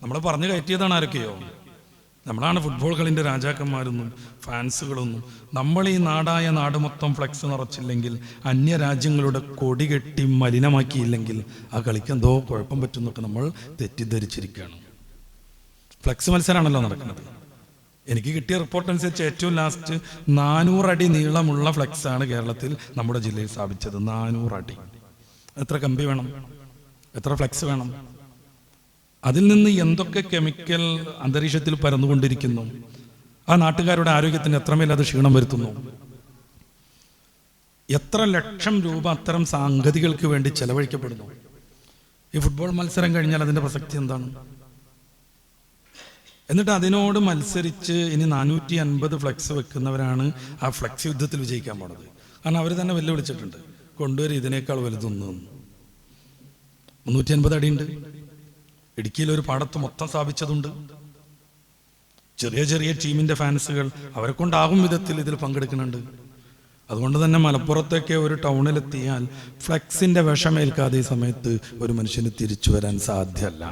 നമ്മൾ പറഞ്ഞു കയറ്റിയതാണ് ആരൊക്കെയോ. നമ്മളാണ് ഫുട്ബോൾ കളിൻ്റെ രാജാക്കന്മാരൊന്നും ഫാൻസുകളൊന്നും. നമ്മൾ ഈ നാടായ നാട് മൊത്തം ഫ്ലെക്സ് നിറച്ചില്ലെങ്കിൽ, അന്യരാജ്യങ്ങളുടെ കൊടി കെട്ടി മലിനമാക്കിയില്ലെങ്കിൽ ആ കളിക്ക് എന്തോ കുഴപ്പം പറ്റുന്നൊക്കെ നമ്മൾ തെറ്റിദ്ധരിച്ചിരിക്കുകയാണ്. ഫ്ലെക്സ് മത്സരമാണല്ലോ നടക്കുന്നത്. എനിക്ക് കിട്ടിയ റിപ്പോർട്ട് അനുസരിച്ച് ഏറ്റവും ലാസ്റ്റ് 400 അടി നീളമുള്ള ഫ്ലെക്സാണ് കേരളത്തിൽ നമ്മുടെ ജില്ലയിൽ സ്ഥാപിച്ചത്. 400 അടി. എത്ര കമ്പി വേണം, എത്ര ഫ്ലെക്സ് വേണം? അതിൽ നിന്ന് എന്തൊക്കെ കെമിക്കൽ അന്തരീക്ഷത്തിൽ പരന്നുകൊണ്ടിരിക്കുന്നു. ആ നാട്ടുകാരുടെ ആരോഗ്യത്തിന് എത്രമേൽ അത് ക്ഷീണം വരുത്തുന്നു. എത്ര ലക്ഷം രൂപ അത്തരം സാങ്കേതികൾക്ക് വേണ്ടി ചെലവഴിക്കപ്പെടുന്നു. ഈ ഫുട്ബോൾ മത്സരം കഴിഞ്ഞാൽ അതിൻ്റെ പ്രസക്തി എന്താണ്? എന്നിട്ട് അതിനോട് മത്സരിച്ച് ഇനി 450 ഫ്ലെക്സ് വെക്കുന്നവരാണ് ആ ഫ്ലെക്സ് യുദ്ധത്തിൽ വിജയിക്കാൻ പോണത്. കാരണം അവർ തന്നെ വെല്ലുവിളിച്ചിട്ടുണ്ട്, കൊണ്ടുവരും ഇതിനേക്കാൾ വലുതൊന്നും. 350 അടിയുണ്ട്. ഇടുക്കിയിൽ ഒരു പാടത്ത് മൊത്തം സ്ഥാപിച്ചതുണ്ട്. ചെറിയ ചെറിയ ടീമിൻ്റെ ഫാൻസുകൾ അവരെ കൊണ്ടാകും വിധത്തിൽ ഇതിൽ പങ്കെടുക്കുന്നുണ്ട്. അതുകൊണ്ട് തന്നെ മലപ്പുറത്തൊക്കെ ഒരു ടൗണിലെത്തിയാൽ ഫ്ലെക്സിൻ്റെ വിഷമേൽക്കാതെ ഈ സമയത്ത് ഒരു മനുഷ്യന് തിരിച്ചു വരാൻ സാധ്യമല്ല.